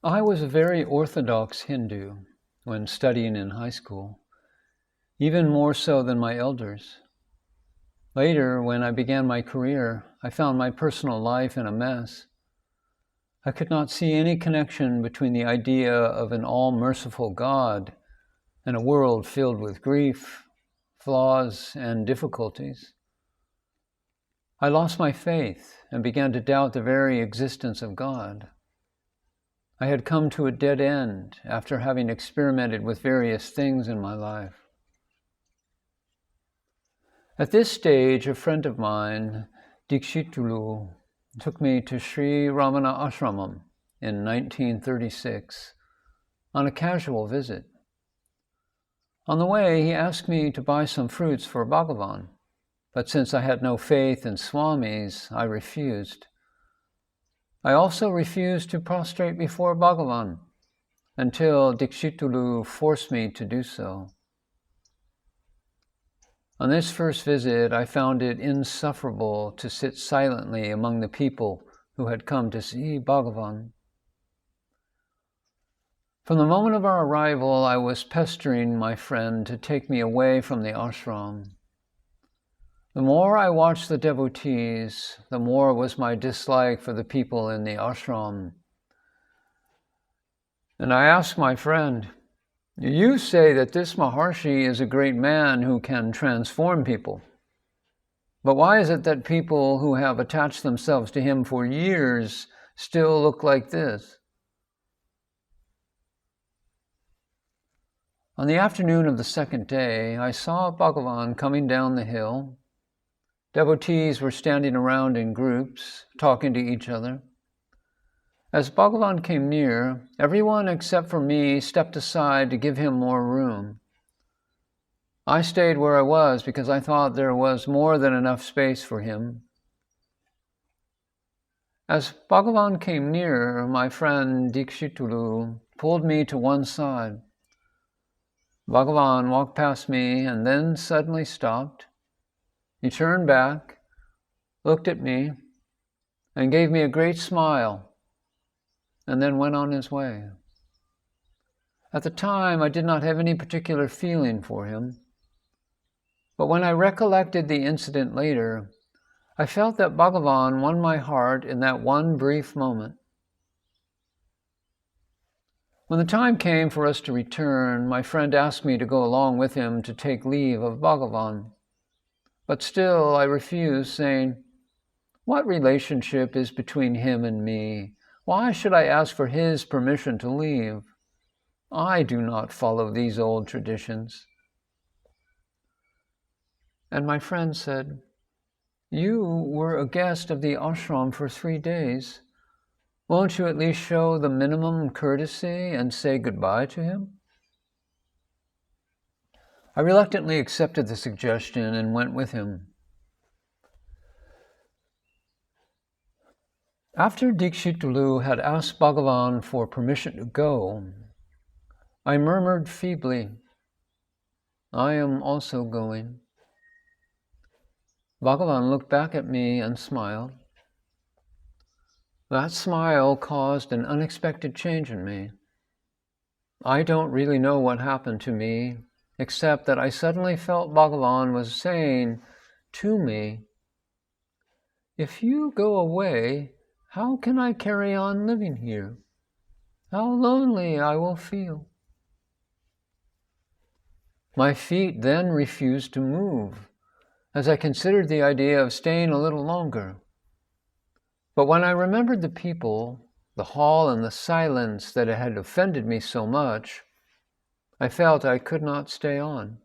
I was a very orthodox Hindu when studying in high school, even more so than my elders. Later, when I began my career, I found my personal life in a mess. I could not see any connection between the idea of an all-merciful God and a world filled with grief, flaws, and difficulties. I lost my faith and began to doubt the very existence of God. I had come to a dead end after having experimented with various things in my life. At this stage, a friend of mine, Dikshitulu, took me to Sri Ramana ashramam in 1936 on a casual visit. On the way, he asked me to buy some fruits for Bhagavan, but since I had no faith in swamis, I refused. I also refused to prostrate before Bhagavan until Dikshitulu forced me to do so. On this first visit, I found it insufferable to sit silently among the people who had come to see Bhagavan. From the moment of our arrival, I was pestering my friend to take me away from the ashram. The more I watched the devotees, the more was my dislike for the people in the ashram. And I asked my friend, "You say that this Maharshi is a great man who can transform people. But why is it that people who have attached themselves to him for years still look like this?" On the afternoon of the second day, I saw Bhagavan coming down the hill. Devotees were standing around in groups, talking to each other. As Bhagavan came near, everyone except for me stepped aside to give him more room. I stayed where I was because I thought there was more than enough space for him. As Bhagavan came near, my friend Dikshitulu pulled me to one side. Bhagavan walked past me and then suddenly stopped. He turned back, looked at me, and gave me a great smile, and then went on his way. At the time, I did not have any particular feeling for him, but when I recollected the incident later, I felt that Bhagavan won my heart in that one brief moment. When the time came for us to return, my friend asked me to go along with him to take leave of Bhagavan. But still I refused, saying, "What relationship is between him and me? Why should I ask for his permission to leave? I do not follow these old traditions." And my friend said, "You were a guest of the ashram for 3 days. Won't you at least show the minimum courtesy and say goodbye to him?" I reluctantly accepted the suggestion and went with him. After Dikshitulu had asked Bhagavan for permission to go, I murmured feebly, "I am also going." Bhagavan looked back at me and smiled. That smile caused an unexpected change in me. I don't really know what happened to me, except that I suddenly felt Bhagavan was saying to me, "If you go away, how can I carry on living here? How lonely I will feel." My feet then refused to move, as I considered the idea of staying a little longer. But when I remembered the people, the hall, and the silence that had offended me so much, I felt I could not stay on.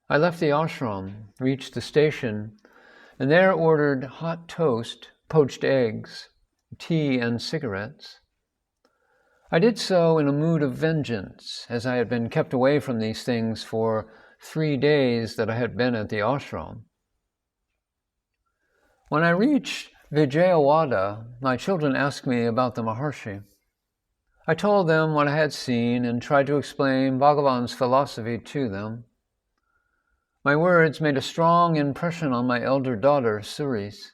I left the ashram, reached the station, and there ordered hot toast, poached eggs, tea, and cigarettes. I did so in a mood of vengeance, as I had been kept away from these things for 3 days that I had been at the ashram. When I reached Vijayawada, my children asked me about the Maharshi. I told them what I had seen and tried to explain Bhagavan's philosophy to them. My words made a strong impression on my elder daughter, Souris.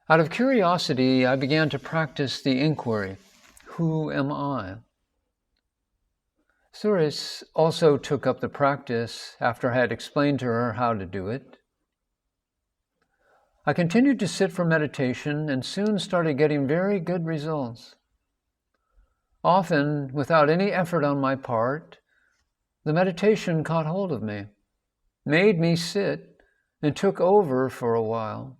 Out of curiosity, I began to practice the inquiry, who am I? Souris also took up the practice after I had explained to her how to do it. I continued to sit for meditation and soon started getting very good results. Often, without any effort on my part, the meditation caught hold of me, made me sit, and took over for a while.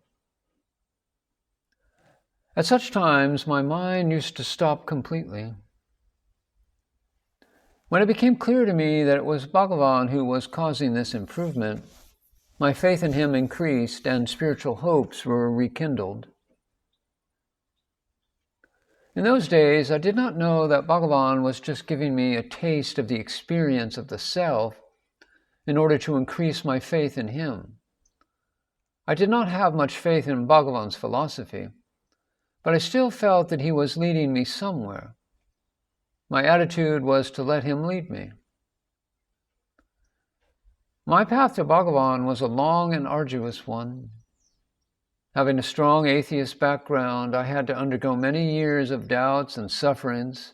At such times, my mind used to stop completely. When it became clear to me that it was Bhagavan who was causing this improvement, my faith in him increased and spiritual hopes were rekindled. In those days, I did not know that Bhagavan was just giving me a taste of the experience of the self in order to increase my faith in him. I did not have much faith in Bhagavan's philosophy, but I still felt that he was leading me somewhere. My attitude was to let him lead me. My path to Bhagavan was a long and arduous one. Having a strong atheist background, I had to undergo many years of doubts and sufferings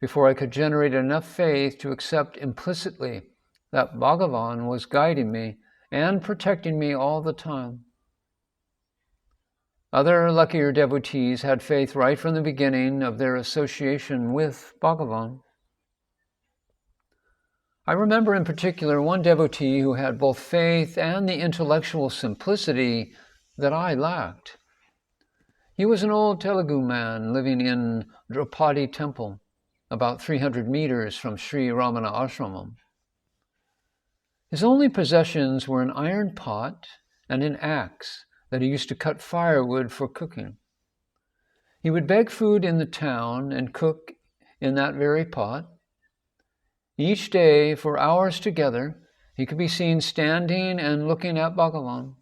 before I could generate enough faith to accept implicitly that Bhagavan was guiding me and protecting me all the time. Other luckier devotees had faith right from the beginning of their association with Bhagavan. I remember in particular one devotee who had both faith and the intellectual simplicity that I lacked. He was an old Telugu man living in Gudipati temple, about 300 meters from Sri Ramana ashramam. His only possessions were an iron pot and an axe that he used to cut firewood for cooking. He would beg food in the town and cook in that very pot. Each day, for hours together, he could be seen standing and looking at Bhagavan.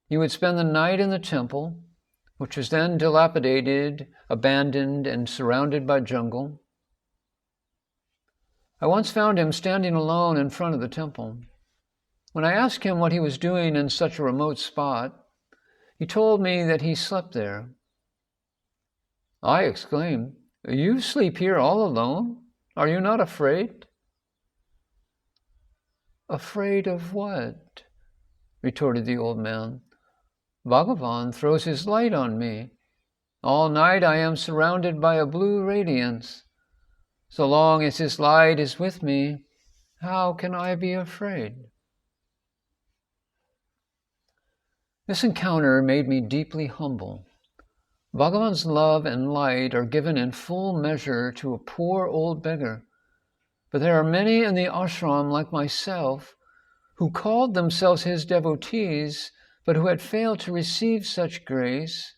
He would spend the night in the temple, which was then dilapidated, abandoned, and surrounded by jungle. I once found him standing alone in front of the temple. When I asked him what he was doing in such a remote spot, he told me that he slept there. I exclaimed, "You sleep here all alone? Are you not afraid?" "Afraid of what?" retorted the old man. "Bhagavan throws his light on me. All night I am surrounded by a blue radiance. So long as his light is with me, how can I be afraid?" This encounter made me deeply humble. Bhagavan's love and light are given in full measure to a poor old beggar, but there are many in the ashram like myself who called themselves his devotees, but who had failed to receive such grace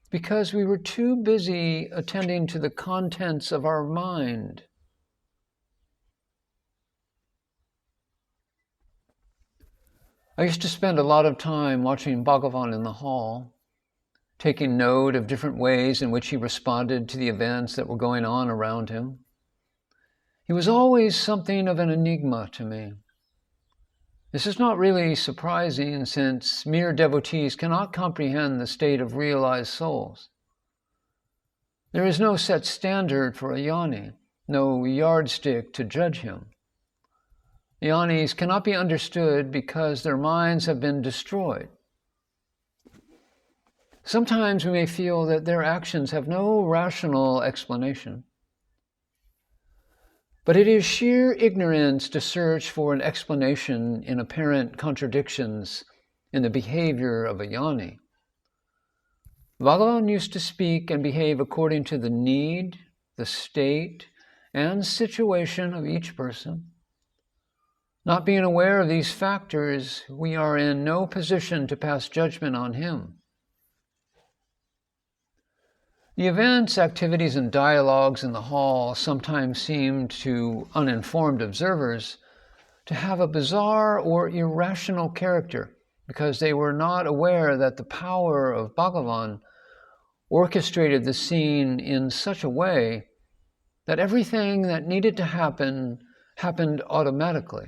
because we were too busy attending to the contents of our mind. I used to spend a lot of time watching Bhagavan in the hall, taking note of different ways in which he responded to the events that were going on around him. He was always something of an enigma to me. This is not really surprising, since mere devotees cannot comprehend the state of realized souls. There is no set standard for a jnani, no yardstick to judge him. Jnanis cannot be understood because their minds have been destroyed. Sometimes we may feel that their actions have no rational explanation. But it is sheer ignorance to search for an explanation in apparent contradictions in the behavior of a jnani. Bhagavan used to speak and behave according to the need, the state, and situation of each person. Not being aware of these factors, we are in no position to pass judgment on him. The events, activities, and dialogues in the hall sometimes seemed to uninformed observers to have a bizarre or irrational character because they were not aware that the power of Bhagavan orchestrated the scene in such a way that everything that needed to happen happened automatically.